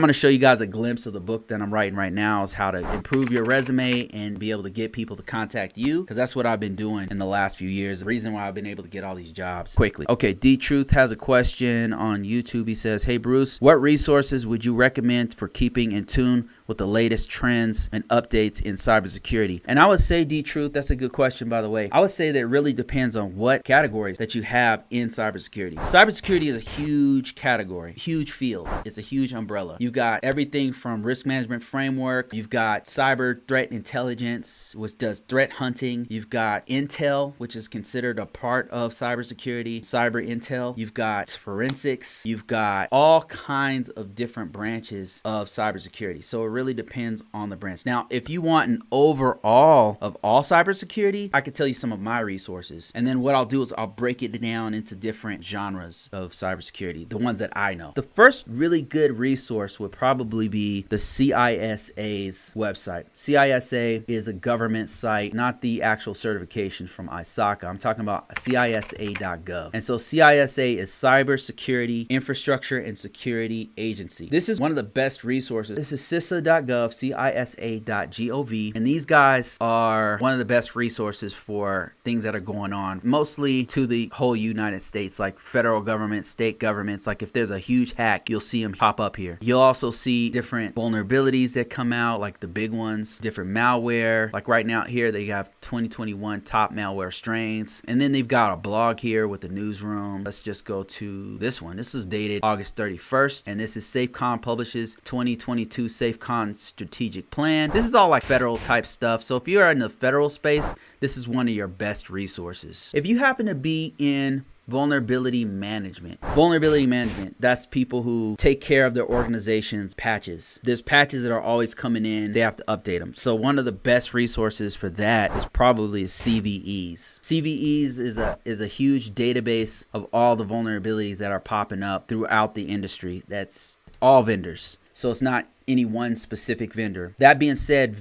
I'm going to show you guys a glimpse of the book that I'm writing right now, is how to improve your resume and be able to get people to contact you, because that's what I've been doing in the last few years. The reason why I've been able to get all these jobs quickly. Okay, D-Truth has a question on YouTube. He says, hey Bruce, what resources would you recommend for keeping in tune with the latest trends and updates in cybersecurity? And I would say, D-Truth, that's a good question, by the way. I would say that it really depends on what categories that you have in cybersecurity. Cybersecurity is a huge category, huge field. It's a huge umbrella. You've got everything from risk management framework. You've got cyber threat intelligence, which does threat hunting. You've got intel, which is considered a part of cybersecurity, cyber intel. You've got forensics. You've got all kinds of different branches of cybersecurity. So it really depends on the branch. Now, if you want an overall of all cybersecurity, I could tell you some of my resources. And then what I'll do is I'll break it down into different genres of cybersecurity, the ones that I know. The first really good resource would probably be the CISA's website. CISA is a government site, not the actual certification from ISACA. I'm talking about CISA.gov. And so CISA is Cybersecurity Infrastructure and Security Agency. This is one of the best resources. This is CISA.gov, CISA.gov. And these guys are one of the best resources for things that are going on, mostly to the whole United States, like federal government, state governments. Like if there's a huge hack, you'll see them pop up here. You'll also see different vulnerabilities that come out, like the big ones, different malware. Like right now here, they have 2021 top malware strains. And then they've got a blog here with the newsroom. Let's just go to this one. This is dated August 31st. And this is SafeCon publishes 2022 SafeCon strategic plan. This is all like federal type stuff. So if you are in the federal space, this is one of your best resources. If you happen to be in vulnerability management, that's people who take care of their organization's patches. There's patches that are always coming in. They have to update them. So one of the best resources for that is probably CVEs. CVEs is a huge database of all the vulnerabilities that are popping up throughout the industry. That's all vendors. So it's not any one specific vendor. That being said,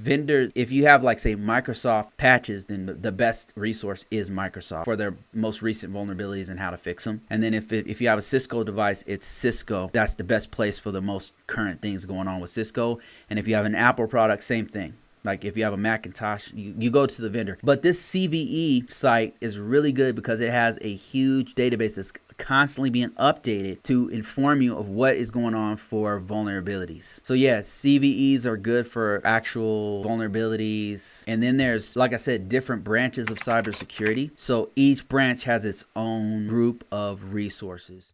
if you have like say Microsoft patches, then the best resource is Microsoft for their most recent vulnerabilities and how to fix them. And then if you have a Cisco device, it's Cisco. That's the best place for the most current things going on with Cisco. And if you have an Apple product, same thing. Like if you have a Macintosh, you go to the vendor. But this CVE site is really good because it has a huge database that's constantly being updated to inform you of what is going on for vulnerabilities. So yeah, CVEs are good for actual vulnerabilities. And then there's, like I said, different branches of cybersecurity. So each branch has its own group of resources.